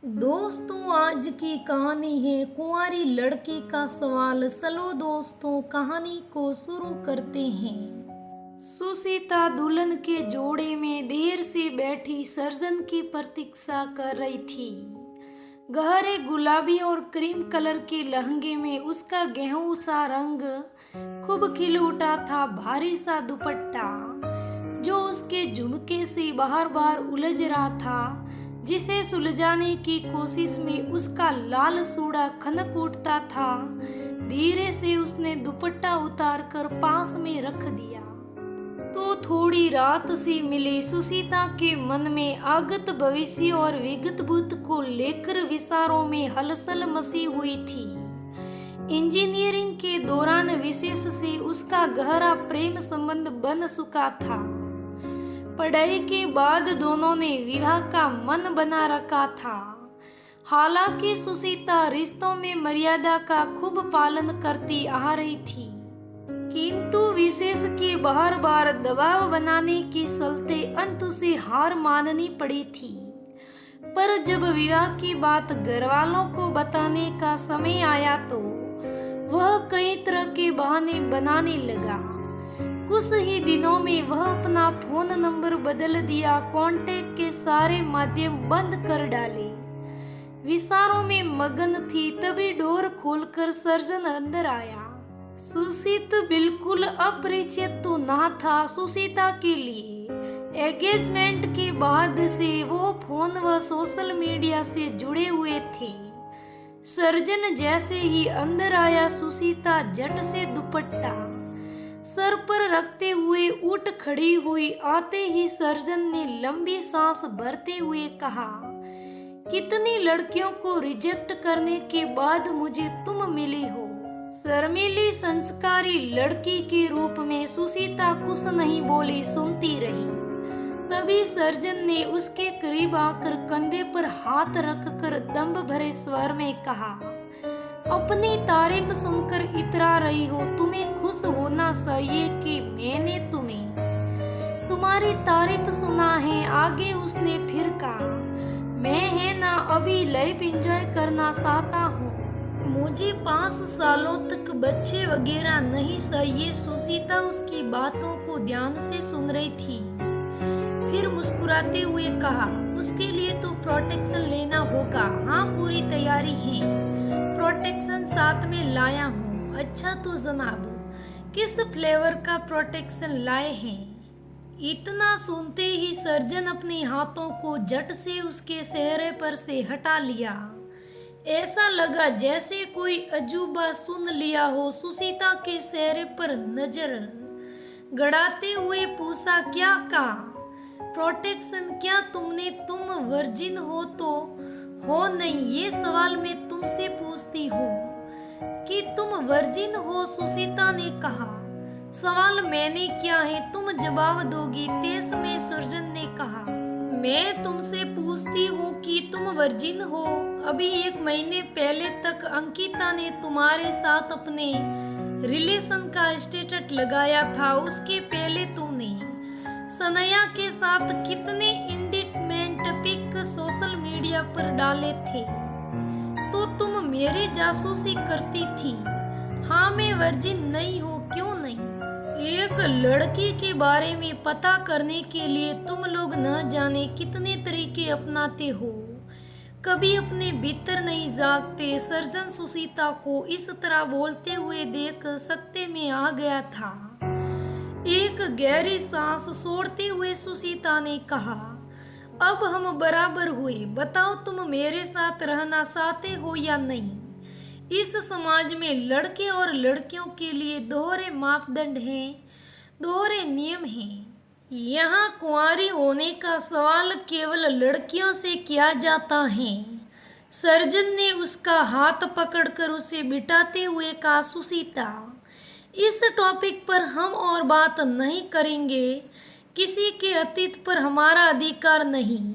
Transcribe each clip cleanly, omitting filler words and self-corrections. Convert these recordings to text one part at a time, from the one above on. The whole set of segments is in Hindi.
दोस्तों, आज की कहानी है कुंवारी लड़की का सवाल। चलो दोस्तों, कहानी को शुरू करते हैं। सुसीता दुल्हन के जोड़े में देर से बैठी सर्जन की प्रतीक्षा कर रही थी। गहरे गुलाबी और क्रीम कलर के लहंगे में उसका गेहूं सा रंग खूब खिल उठा था। भारी सा दुपट्टा जो उसके झुमके से बार बार उलझ रहा था, जिसे सुलझाने की कोशिश में उसका लाल सूड़ा खनक उठता था। धीरे से उसने दुपट्टा उतार कर पास में रख दिया तो थोड़ी रात सी मिली। सुसीता के मन में आगत भविष्य और विगत भूत को लेकर विचारों में हलचल मची हुई थी। इंजीनियरिंग के दौरान विशेष से उसका गहरा प्रेम संबंध बन चुका था। पढ़ाई के बाद दोनों ने विवाह का मन बना रखा था। हालांकि सुसीता रिश्तों में मर्यादा का खूब पालन करती आ रही थी, किंतु विशेष के बार बार दबाव बनाने के चलते अंत उसे हार माननी पड़ी थी। पर जब विवाह की बात घरवालों को बताने का समय आया तो वह कई तरह के बहाने बनाने लगा। कुछ ही दिनों में वह अपना फोन नंबर बदल दिया, कांटेक्ट के सारे माध्यम बंद कर डाले। विचारों में मगन थी, तभी डोर खोलकर सर्जन अंदर आया। सुसीत बिल्कुल अपरिचित तो ना था सुसीता के लिए। एंगेजमेंट के बाद से वो फोन व सोशल मीडिया से जुड़े हुए थे। सर्जन जैसे ही अंदर आया, सुसीता झट से दुपट्टा सर पर रखते हुए उठ खड़ी हुई। आते ही सर्जन ने लंबी सांस भरते हुए कहा, कितनी लड़कियों को रिजेक्ट करने के बाद मुझे तुम मिली हो। शर्मीली संस्कारी लड़की के रूप में सुसीता कुछ नहीं बोली, सुनती रही। तभी सर्जन ने उसके करीब आकर कंधे पर हाथ रखकर दम्भ भरे स्वर में कहा, अपनी तारीफ सुनकर इतरा रही हो। तुम्हें खुश होना चाहिए कि मैंने तुम्हारी तारीफ सुना है। आगे उसने फिर कहा, मैं है ना अभी लाइफ एंजॉय करना चाहता हूँ। मुझे 5 सालों तक बच्चे वगैरह नहीं चाहिए। सुसीता उसकी बातों को ध्यान से सुन रही थी। फिर मुस्कुराते हुए कहा, उसके लिए तो प्रोटेक्शन लेना होगा। हाँ, पूरी तैयारी है। प्रोटेक्शन साथ में लाया हूँ। अच्छा तो जनाब, किस फ्लेवर का प्रोटेक्शन लाए हैं? इतना सुनते ही सर्जन अपने हाथों को झट से उसके चेहरे पर से हटा लिया। ऐसा लगा जैसे कोई अजूबा सुन लिया हो। सुसीता के चेहरे पर नजर गड़ाते हुए पूछा, क्या कहा? प्रोटेक्शन? क्या तुम वर्जिन हो तो हो? नहीं, ये सवाल मैं तुमसे पूछती हूँ कि तुम वर्जिन हो। सुसीता ने कहा, सवाल मैंने क्या है, तुम जवाब दोगी? तेज में सर्जन ने कहा, मैं तुमसे पूछती हूँ कि तुम वर्जिन हो। अभी 1 महीने पहले तक अंकिता ने तुम्हारे साथ अपने रिलेशन का स्टेटस लगाया था। उसके पहले तुमने सनया के साथ कितने इंटीमेट पिक सोशल मीडिया पर डाले थे। तो तुम मेरी जासूसी करती थी। हाँ, मैं वर्जिन नहीं हूँ। क्यों नहीं? एक लड़की के बारे में पता करने के लिए तुम लोग न जाने कितने तरीके अपनाते हो, कभी अपने भीतर नहीं जागते। सर्जन सुसीता को इस तरह बोलते हुए देख सकते में आ गया था। एक गहरी सांस छोड़ते हुए सुसीता ने कहा, अब हम बराबर हुए। बताओ, तुम मेरे साथ रहना चाहते हो या नहीं? इस समाज में लड़के और लड़कियों के लिए दोहरे मापदंड हैं, दोहरे नियम हैं। यहाँ कुंवारी होने का सवाल केवल लड़कियों से किया जाता है। सर्जन ने उसका हाथ पकड़कर उसे बिठाते हुए कहा, सुसीता, इस टॉपिक पर हम और बात नहीं करेंगे। किसी के अतीत पर हमारा अधिकार नहीं।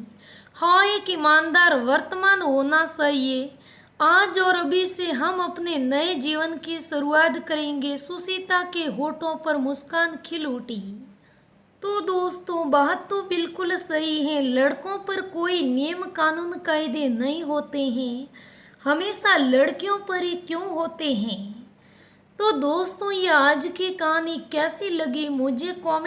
हाँ, एक ईमानदार वर्तमान होना चाहिए। आज और अभी से हम अपने नए जीवन की शुरुआत करेंगे। सुसीता के होठों पर मुस्कान खिल उठी। तो दोस्तों बात तो बिल्कुल सही है, लड़कों पर कोई नियम कानून कायदे नहीं होते हैं, हमेशा लड़कियों पर ही क्यों होते हैं। तो दोस्तों ये आज की कहानी कैसी लगी मुझे कमेंट